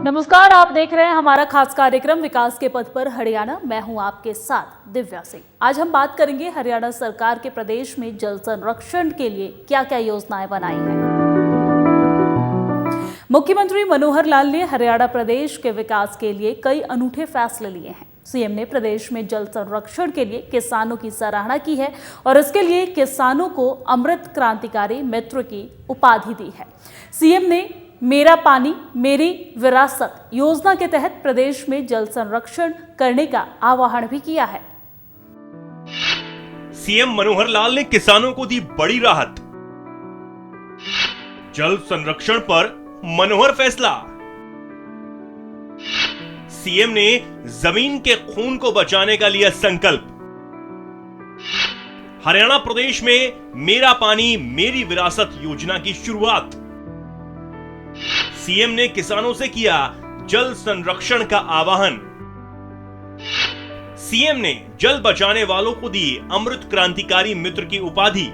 नमस्कार, आप देख रहे हैं हमारा खास कार्यक्रम विकास के पथ पर हरियाणा। मैं हूं आपके साथ दिव्या सिंह। आज हम बात करेंगे हरियाणा सरकार के प्रदेश में जल संरक्षण के लिए क्या क्या योजनाएं बनाई हैं। मुख्यमंत्री मनोहर लाल ने हरियाणा प्रदेश के विकास के लिए कई अनूठे फैसले लिए हैं। सीएम ने प्रदेश में जल संरक्षण के लिए किसानों की सराहना की है और इसके लिए किसानों को अमृत क्रांतिकारी मित्र की उपाधि दी है। सीएम ने मेरा पानी मेरी विरासत योजना के तहत प्रदेश में जल संरक्षण करने का आह्वान भी किया है। सीएम मनोहर लाल ने किसानों को दी बड़ी राहत। जल संरक्षण पर मनोहर फैसला। सीएम ने जमीन के खून को बचाने का लिया संकल्प। हरियाणा प्रदेश में मेरा पानी मेरी विरासत योजना की शुरुआत। सीएम ने किसानों से किया जल संरक्षण का आह्वान। सीएम ने जल बचाने वालों को दी अमृत क्रांतिकारी मित्र की उपाधि।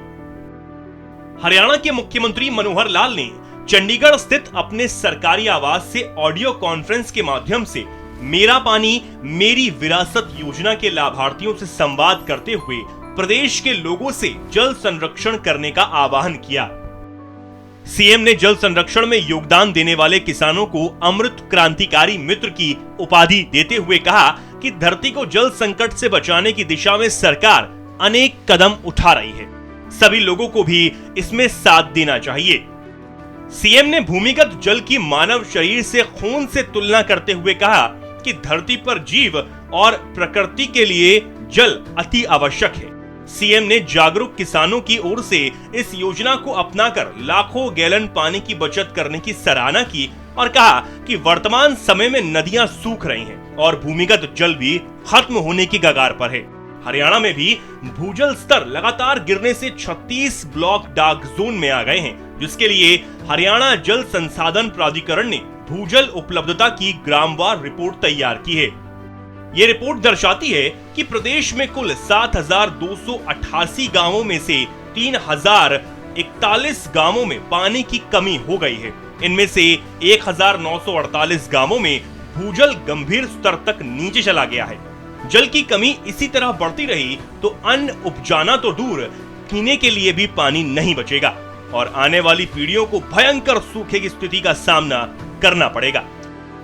हरियाणा के मुख्यमंत्री मनोहर लाल ने चंडीगढ़ स्थित अपने सरकारी आवास से ऑडियो कॉन्फ्रेंस के माध्यम से मेरा पानी मेरी विरासत योजना के लाभार्थियों से संवाद करते हुए प्रदेश के लोगों से जल संरक्षण करने का आह्वान किया। सीएम ने जल संरक्षण में योगदान देने वाले किसानों को अमृत क्रांतिकारी मित्र की उपाधि देते हुए कहा कि धरती को जल संकट से बचाने की दिशा में सरकार अनेक कदम उठा रही है, सभी लोगों को भी इसमें साथ देना चाहिए। सीएम ने भूमिगत जल की मानव शरीर से खून से तुलना करते हुए कहा कि धरती पर जीव और प्रकृति के लिए जल अति आवश्यक है। सीएम ने जागरूक किसानों की ओर से इस योजना को अपनाकर लाखों गैलन पानी की बचत करने की सराहना की और कहा कि वर्तमान समय में नदियां सूख रही हैं और भूमिगत जल भी खत्म होने की कगार पर है। हरियाणा में भी भूजल स्तर लगातार गिरने से 36 ब्लॉक डार्क जोन में आ गए हैं, जिसके लिए हरियाणा जल संसाधन प्राधिकरण ने भूजल उपलब्धता की ग्रामवार रिपोर्ट तैयार की है। ये रिपोर्ट दर्शाती है कि प्रदेश में कुल 7,288 गांवों में से 3,041 गांवों में पानी की कमी हो गई है। इनमें से 1,948 गांवों में भूजल गंभीर स्तर तक नीचे चला गया है। जल की कमी इसी तरह बढ़ती रही तो अन्न उपजाना तो दूर, पीने के लिए भी पानी नहीं बचेगा और आने वाली पीढ़ियों को भयंकर सूखे की स्थिति का सामना करना पड़ेगा।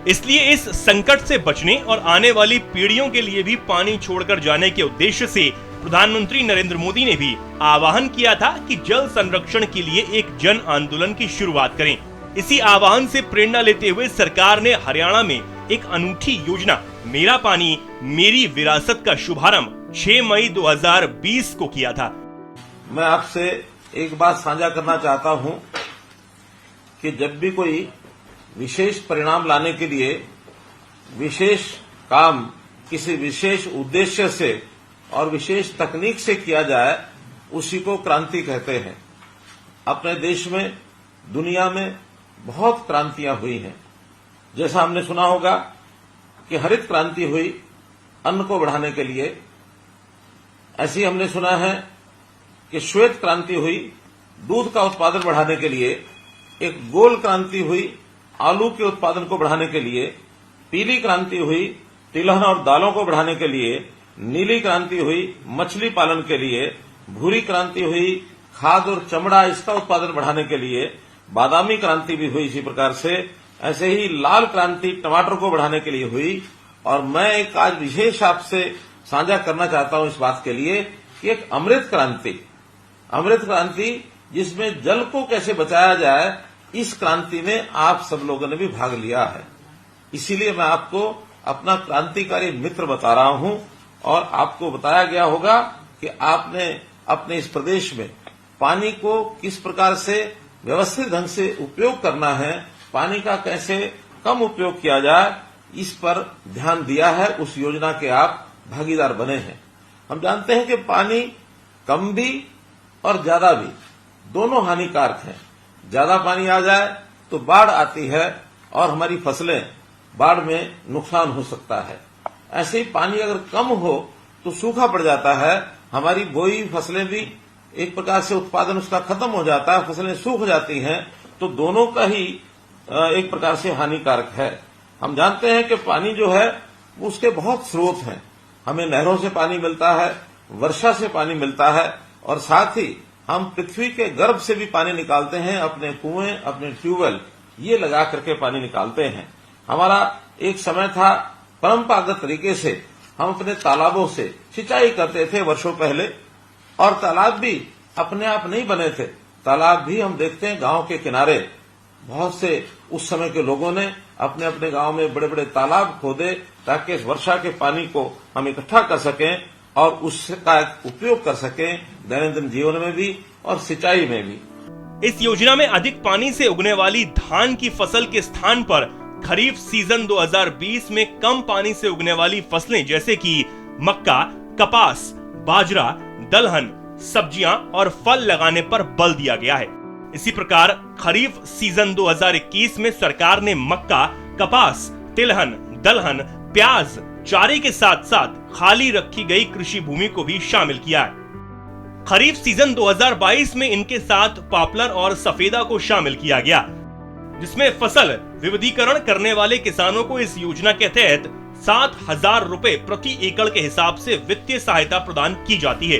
इसलिए इस संकट से बचने और आने वाली पीढ़ियों के लिए भी पानी छोड़कर जाने के उद्देश्य से प्रधानमंत्री नरेंद्र मोदी ने भी आह्वान किया था कि जल संरक्षण के लिए एक जन आंदोलन की शुरुआत करें। इसी आह्वान से प्रेरणा लेते हुए सरकार ने हरियाणा में एक अनूठी योजना मेरा पानी मेरी विरासत का शुभारंभ 6 मई 2020 को किया था। मैं आपसे एक बात साझा करना चाहता हूं कि जब भी कोई विशेष परिणाम लाने के लिए विशेष काम किसी विशेष उद्देश्य से और विशेष तकनीक से किया जाए, उसी को क्रांति कहते हैं। अपने देश में, दुनिया में बहुत क्रांतियां हुई हैं। जैसा हमने सुना होगा कि हरित क्रांति हुई अन्न को बढ़ाने के लिए, ऐसी हमने सुना है कि श्वेत क्रांति हुई दूध का उत्पादन बढ़ाने के लिए, एक गोल क्रांति हुई आलू के उत्पादन को बढ़ाने के लिए, पीली क्रांति हुई तिलहन और दालों को बढ़ाने के लिए, नीली क्रांति हुई मछली पालन के लिए, भूरी क्रांति हुई खाद और चमड़ा इसका उत्पादन बढ़ाने के लिए, बादामी क्रांति भी हुई इसी प्रकार से, ऐसे ही लाल क्रांति टमाटर को बढ़ाने के लिए हुई। और मैं एक आज विशेष आपसे साझा करना चाहता हूं इस बात के लिए कि एक अमृत क्रांति जिसमें जल को कैसे बचाया जाए, इस क्रांति में आप सब लोगों ने भी भाग लिया है। इसीलिए मैं आपको अपना क्रांतिकारी मित्र बता रहा हूं और आपको बताया गया होगा कि आपने अपने इस प्रदेश में पानी को किस प्रकार से व्यवस्थित ढंग से उपयोग करना है, पानी का कैसे कम उपयोग किया जाए, इस पर ध्यान दिया है। उस योजना के आप भागीदार बने हैं। हम जानते हैं कि पानी कम भी और ज्यादा भी दोनों हानिकारक हैं। ज्यादा पानी आ जाए तो बाढ़ आती है और हमारी फसलें बाढ़ में नुकसान हो सकता है। ऐसे ही पानी अगर कम हो तो सूखा पड़ जाता है, हमारी बोई फसलें भी एक प्रकार से उत्पादन उसका खत्म हो जाता है, फसलें सूख जाती हैं, तो दोनों का ही एक प्रकार से हानिकारक है। हम जानते हैं कि पानी जो है वो उसके बहुत स्रोत हैं। हमें नहरों से पानी मिलता है, वर्षा से पानी मिलता है, और साथ ही हम पृथ्वी के गर्भ से भी पानी निकालते हैं। अपने कुएं, अपने ट्यूबवेल ये लगा करके पानी निकालते हैं। हमारा एक समय था परंपरागत तरीके से हम अपने तालाबों से सिंचाई करते थे वर्षों पहले, और तालाब भी अपने आप नहीं बने थे। तालाब भी हम देखते हैं गांव के किनारे बहुत से उस समय के लोगों ने अपने अपने गांव में बड़े बड़े तालाब खोदे ताकि इस वर्षा के पानी को हम इकट्ठा कर सकें और उसका उपयोग कर सकें दैनंदिन जीवन में भी और सिंचाई में भी। इस योजना में अधिक पानी से उगने वाली धान की फसल के स्थान पर खरीफ सीजन 2020 में कम पानी से उगने वाली फसलें जैसे कि मक्का, कपास, बाजरा, दलहन, सब्जियां और फल लगाने पर बल दिया गया है। इसी प्रकार खरीफ सीजन 2021 में सरकार ने मक्का, कपास, तिलहन, दलहन, प्याज, चारे के साथ साथ खाली रखी गई कृषि भूमि को भी शामिल किया है। खरीफ सीजन 2022 में इनके साथ पॉपुलर और सफेदा को शामिल किया गया, जिसमें फसल विविधीकरण करने वाले किसानों को इस योजना के तहत 7,000 रुपए प्रति एकड़ के हिसाब से वित्तीय सहायता प्रदान की जाती है।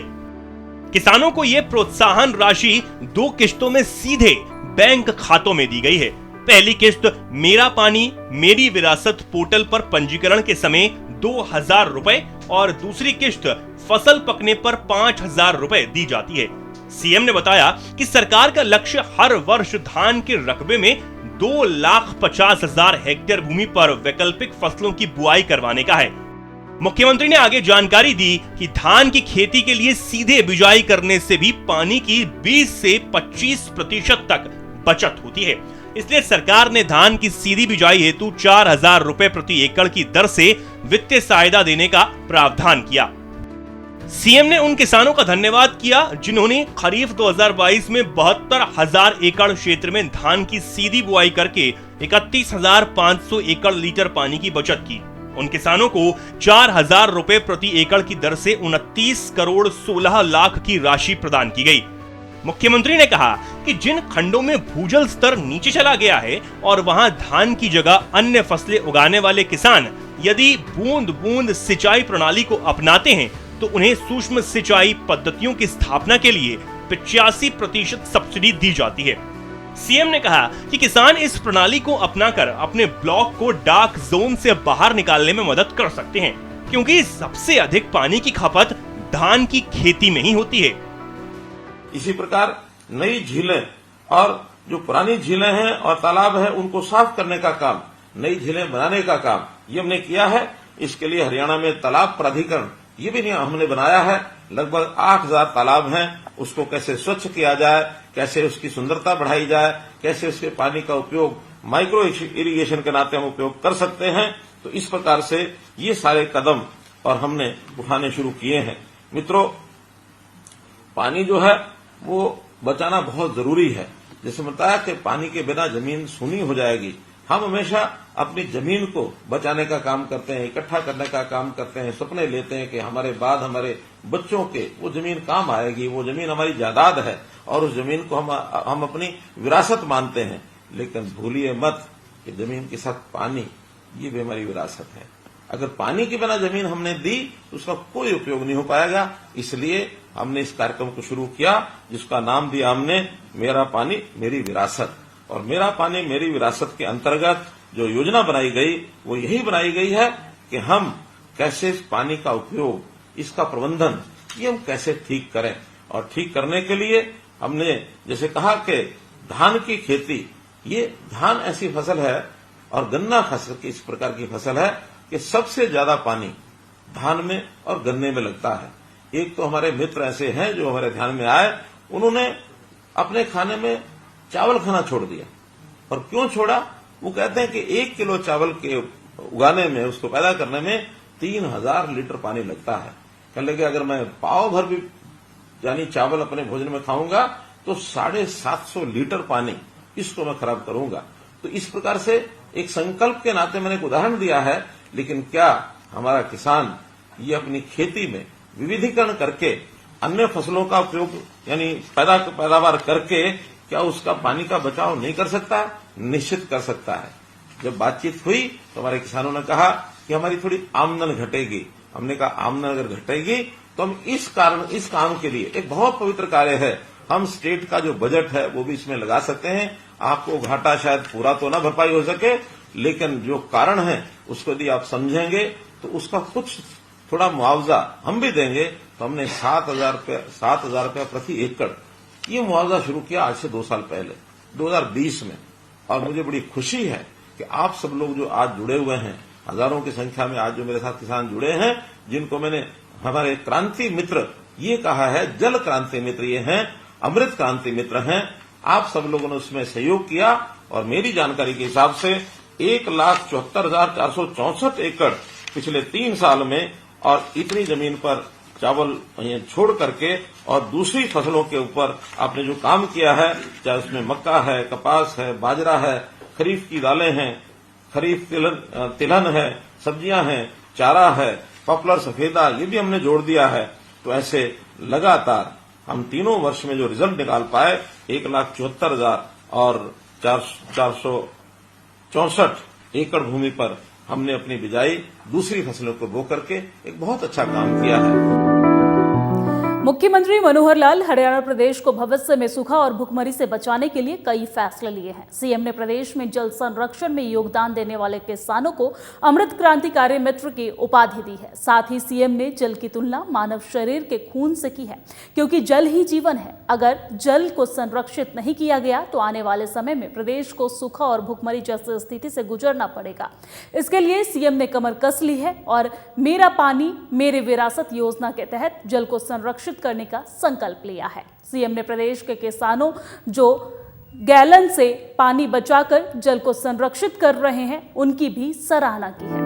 किसानों को ये प्रोत्साहन राशि 2 किश्तों में सीधे बैंक खातों में दी गई है। पहली किश्त मेरा पानी मेरी विरासत पोर्टल पर पंजीकरण के समय 2,000 रुपए और दूसरी किश्त फसल पकने पर 5,000 रुपए दी जाती है। सीएम ने बताया कि सरकार का लक्ष्य हर वर्ष धान के रकबे में 2,50,000 हेक्टेयर भूमि पर वैकल्पिक फसलों की बुआई करवाने का है। मुख्यमंत्री ने आगे जानकारी दी कि धान की खेती के लिए सीधे बिजाई करने से भी पानी की 20 से 25% तक बचत होती है। इसलिए सरकार ने धान की सीधी बिजाई हेतु 4,000 रुपए प्रति एकड़ की दर से वित्तीय सहायता देने का प्रावधान किया। सीएम ने उन किसानों का धन्यवाद किया जिन्होंने खरीफ 2022 में 72,000 एकड़ क्षेत्र में धान की सीधी बुआई करके 31,500 एकड़ लीटर पानी की बचत की। उन किसानों को 4,000 रुपए प्रति एकड़ की दर से 29 करोड़ 16 लाख की राशि प्रदान की गई। मुख्यमंत्री ने कहा कि जिन खंडों में भूजल स्तर नीचे चला गया है और वहां धान की जगह अन्य फसलें उगाने वाले किसान यदि बूंद बूंद सिंचाई प्रणाली को अपनाते हैं तो उन्हें सूक्ष्म सिंचाई पद्धतियों की स्थापना के लिए 85% सब्सिडी दी जाती है। सीएम ने कहा कि किसान इस प्रणाली को अपनाकर अपने ब्लॉक को डार्क जोन से बाहर निकालने में मदद कर सकते हैं, क्योंकि सबसे अधिक पानी की खपत धान की खेती में ही होती है। इसी प्रकार नई झीलें और जो पुरानी झीलें हैं और तालाब है उनको साफ करने का काम, नई झीलें बनाने का काम ये हमने किया है। इसके लिए हरियाणा में तालाब प्राधिकरण ये भी हमने बनाया है। लगभग 8,000 तालाब हैं, उसको कैसे स्वच्छ किया जाए, कैसे उसकी सुंदरता बढ़ाई जाए, कैसे उसके पानी का उपयोग माइक्रो इरिगेशन के नाते हम उपयोग कर सकते हैं। तो इस प्रकार से ये सारे कदम और हमने उठाने शुरू किए हैं। मित्रों, पानी जो है वो बचाना बहुत जरूरी है। जैसे बताया कि पानी के बिना जमीन सूनी हो जाएगी। हम हमेशा अपनी जमीन को बचाने का काम करते हैं, इकट्ठा करने का काम करते हैं, सपने लेते हैं कि हमारे बाद हमारे बच्चों के वो जमीन काम आएगी, वो जमीन हमारी जायदाद है और उस जमीन को हम अपनी विरासत मानते हैं। लेकिन भूलिए मत कि जमीन के साथ पानी ये भी हमारी विरासत है। अगर पानी के बिना जमीन हमने दी तो उसका कोई उपयोग नहीं हो पाएगा। इसलिए हमने इस कार्यक्रम को शुरू किया जिसका नाम दिया हमने मेरा पानी मेरी विरासत। और मेरा पानी मेरी विरासत के अंतर्गत जो योजना बनाई गई वो यही बनाई गई है कि हम कैसे इस पानी का उपयोग, इसका प्रबंधन ये हम कैसे ठीक करें। और ठीक करने के लिए हमने जैसे कहा कि धान की खेती, ये धान ऐसी फसल है और गन्ना फसल की इस प्रकार की फसल है कि सबसे ज्यादा पानी धान में और गन्ने में लगता है। एक तो हमारे मित्र ऐसे हैं जो हमारे ध्यान में आए, उन्होंने अपने खाने में चावल खाना छोड़ दिया। और क्यों छोड़ा? वो कहते हैं कि 1 किलो चावल के उगाने में, उसको पैदा करने में 3,000 लीटर पानी लगता है। कहने लगे अगर मैं पाव भर भी यानी चावल अपने भोजन में खाऊंगा तो 750 लीटर पानी इसको मैं खराब करूंगा। तो इस प्रकार से एक संकल्प के नाते मैंने एक उदाहरण दिया है। लेकिन क्या हमारा किसान ये अपनी खेती में विविधीकरण करके अन्य फसलों का उपयोग यानी पैदावार करके क्या उसका पानी का बचाव नहीं कर सकता? निश्चित कर सकता है। जब बातचीत हुई तो हमारे किसानों ने कहा कि हमारी थोड़ी आमदन घटेगी। हमने कहा आमदन अगर घटेगी तो हम इस काम के लिए एक बहुत पवित्र कार्य है, हम स्टेट का जो बजट है वो भी इसमें लगा सकते हैं। आपको घाटा शायद पूरा तो ना भरपाई हो सके, लेकिन जो कारण है उसको यदि आप समझेंगे तो उसका कुछ थोड़ा मुआवजा हम भी देंगे। तो हमने 7,000 रुपया प्रति एकड़ ये मुआवजा शुरू किया आज से 2 साल पहले 2020 में। और मुझे बड़ी खुशी है कि आप सब लोग जो आज जुड़े हुए हैं, हजारों की संख्या में आज जो मेरे साथ किसान जुड़े हैं, जिनको मैंने हमारे क्रांति मित्र ये कहा है, जल क्रांति मित्र ये हैं, अमृत क्रांति मित्र हैं। आप सब लोगों ने उसमें सहयोग किया और मेरी जानकारी के हिसाब से 1,74,464 एकड़ पिछले 3 साल में, और इतनी जमीन पर चावल छोड़ करके और दूसरी फसलों के ऊपर आपने जो काम किया है, चाहे उसमें मक्का है, कपास है, बाजरा है, खरीफ की दालें हैं, खरीफ तिलहन है, सब्जियां हैं, चारा है, पॉपुलर सफेदा, ये भी हमने जोड़ दिया है। तो ऐसे लगातार हम तीनों वर्ष में जो रिजल्ट निकाल पाए, 1,74,000 और 464 एकड़ भूमि पर हमने अपनी बिजाई दूसरी फसलों को बो करके एक बहुत अच्छा काम किया है। मुख्यमंत्री मनोहर लाल हरियाणा प्रदेश को भविष्य में सूखा और भुखमरी से बचाने के लिए कई फैसले लिए हैं। सीएम ने प्रदेश में जल संरक्षण में योगदान देने वाले किसानों को अमृत क्रांतिकारी मित्र की उपाधि दी है। साथ ही सीएम ने जल की तुलना मानव शरीर के खून से की है, क्योंकि जल ही जीवन है। अगर जल को संरक्षित नहीं किया गया तो आने वाले समय में प्रदेश को सूखा और भुखमरी जैसी स्थिति से गुजरना पड़ेगा। इसके लिए सीएम ने कमर कस ली है और मेरा पानी मेरी विरासत योजना के तहत जल को संरक्षित करने का संकल्प लिया है। सीएम ने प्रदेश के किसानों जो गैलन से पानी बचाकर जल को संरक्षित कर रहे हैं, उनकी भी सराहना की है।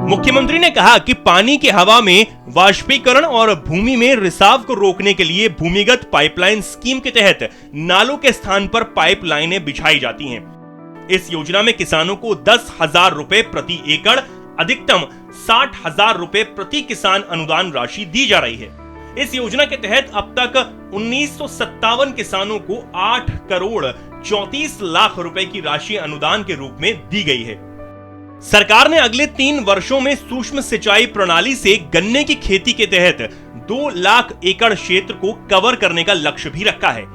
मुख्यमंत्री ने कहा कि पानी की हवा में वाष्पीकरण और भूमि में रिसाव को रोकने के लिए भूमिगत पाइपलाइन स्कीम के तहत नालों के स्थान पर पाइपलाइनें बिछाई जाती हैं। इस योजना में किसानों को 10,000 रुपए प्रति एकड़, अधिकतम 60,000 रुपए प्रति किसान अनुदान राशि दी जा रही है। इस योजना के तहत अब तक 1957 किसानों को 8 करोड़ 34 लाख रुपए की राशि अनुदान के रूप में दी गई है। सरकार ने अगले 3 वर्षों में सूक्ष्म सिंचाई प्रणाली से गन्ने की खेती के तहत 2 लाख एकड़ क्षेत्र को कवर करने का लक्ष्य भी रखा है।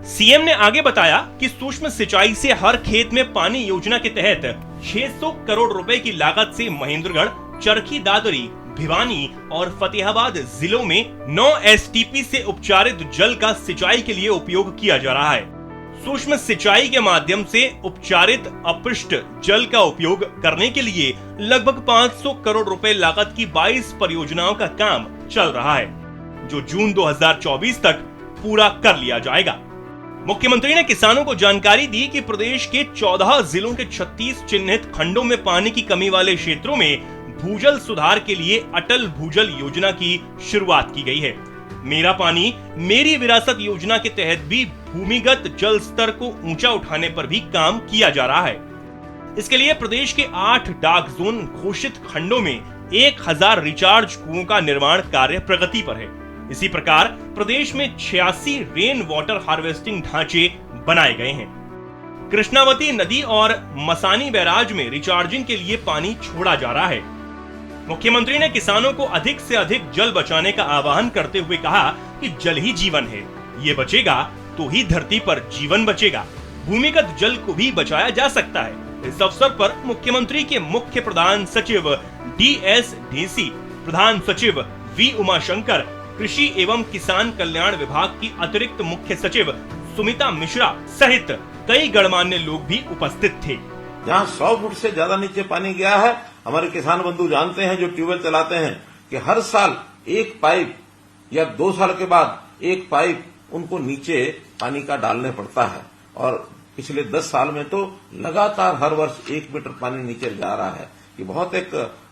सीएम ने आगे बताया कि सूक्ष्म सिंचाई से हर खेत में पानी योजना के तहत 600 करोड़ रुपए की लागत से महेंद्रगढ़, चरखी दादरी, भिवानी और फतेहाबाद जिलों में 9 एसटीपी से उपचारित जल का सिंचाई के लिए उपयोग किया जा रहा है। सूक्ष्म सिंचाई के माध्यम से उपचारित अपशिष्ट जल का उपयोग करने के लिए लगभग 500 करोड़ रुपए लागत की 22 परियोजनाओं का काम चल रहा है, जो जून 2024 तक पूरा कर लिया जाएगा। मुख्यमंत्री ने किसानों को जानकारी दी कि प्रदेश के 14 जिलों के 36 चिन्हित खंडों में पानी की कमी वाले क्षेत्रों में भूजल सुधार के लिए अटल भूजल योजना की शुरुआत की गई है। मेरा पानी मेरी विरासत योजना के तहत भी भूमिगत जल स्तर को ऊंचा उठाने पर भी काम किया जा रहा है। इसके लिए प्रदेश के 8 डाक जोन घोषित खंडों में 1000 रिचार्ज कुओं का निर्माण कार्य प्रगति पर है। इसी प्रकार प्रदेश में 86 रेन वाटर हार्वेस्टिंग ढांचे बनाए गए हैं। कृष्णावती नदी और मसानी बैराज में रिचार्जिंग के लिए पानी छोड़ा जा रहा है। मुख्यमंत्री ने किसानों को अधिक से अधिक जल बचाने का आह्वान करते हुए कहा कि जल ही जीवन है, ये बचेगा तो ही धरती पर जीवन बचेगा। भूमिगत जल को भी बचाया जा सकता है। इस अवसर पर मुख्यमंत्री के मुख्य प्रधान सचिव DS ढेसी, प्रधान सचिव V उमाशंकर, कृषि एवं किसान कल्याण विभाग की अतिरिक्त मुख्य सचिव सुमिता मिश्रा सहित कई गणमान्य लोग भी उपस्थित थे। जहाँ 100 फुट से ज्यादा नीचे पानी गया है, हमारे किसान बंधु जानते हैं जो ट्यूबवेल चलाते हैं कि हर साल एक पाइप या 2 साल के बाद एक पाइप उनको नीचे पानी का डालने पड़ता है। और पिछले 10 साल में तो लगातार हर वर्ष 1 मीटर पानी नीचे जा रहा है। ये बहुत एक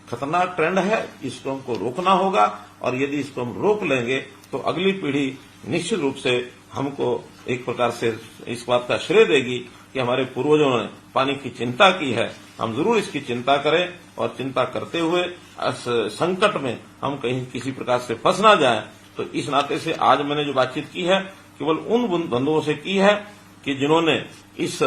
खतरनाक ट्रेंड है, इसको हमको रोकना होगा। और यदि इसको हम रोक लेंगे तो अगली पीढ़ी निश्चित रूप से हमको एक प्रकार से इस बात का श्रेय देगी कि हमारे पूर्वजों ने पानी की चिंता की है। हम जरूर इसकी चिंता करें और चिंता करते हुए इस संकट में हम कहीं किसी प्रकार से फंस ना जाएं। तो इस नाते से आज मैंने जो बातचीत की है केवल उन बंधुओं से की है कि जिन्होंने इस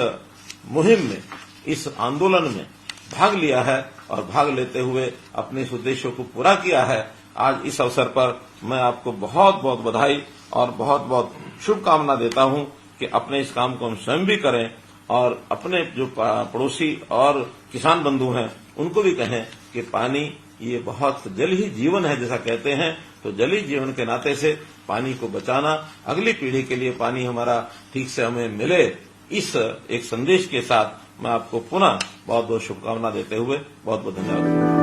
मुहिम में इस आंदोलन में भाग लिया है और भाग लेते हुए अपने इस उद्देश्यों को पूरा किया है। आज इस अवसर पर मैं आपको बहुत बहुत बधाई और बहुत बहुत शुभकामना देता हूं कि अपने इस काम को हम स्वयं भी करें और अपने जो पड़ोसी और किसान बंधु हैं उनको भी कहें कि पानी ये बहुत जल ही जीवन है जैसा कहते हैं, तो जल ही जीवन के नाते से पानी को बचाना, अगली पीढ़ी के लिए पानी हमारा ठीक से हमें मिले, इस एक संदेश के साथ मैं आपको पुनः बहुत बहुत शुभकामना देते हुए बहुत बहुत धन्यवाद।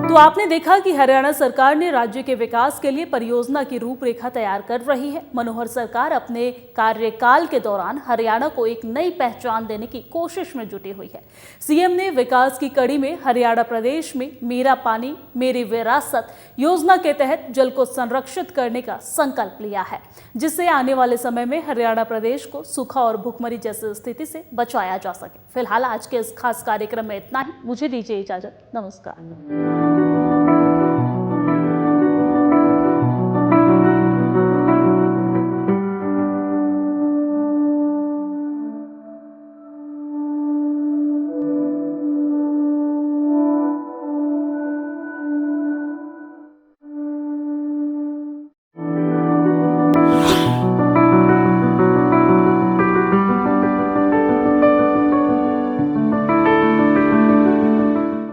तो आपने देखा कि हरियाणा सरकार ने राज्य के विकास के लिए परियोजना की रूपरेखा तैयार कर रही है। मनोहर सरकार अपने कार्यकाल के दौरान हरियाणा को एक नई पहचान देने की कोशिश में जुटी हुई है। सीएम ने विकास की कड़ी में हरियाणा प्रदेश में मेरा पानी मेरी विरासत योजना के तहत जल को संरक्षित करने का संकल्प लिया है, जिससे आने वाले समय में हरियाणा प्रदेश को सूखा और भुखमरी जैसी स्थिति से बचाया जा सके। फिलहाल आज के इस खास कार्यक्रम में इतना ही। मुझे दीजिए इजाजत। नमस्कार।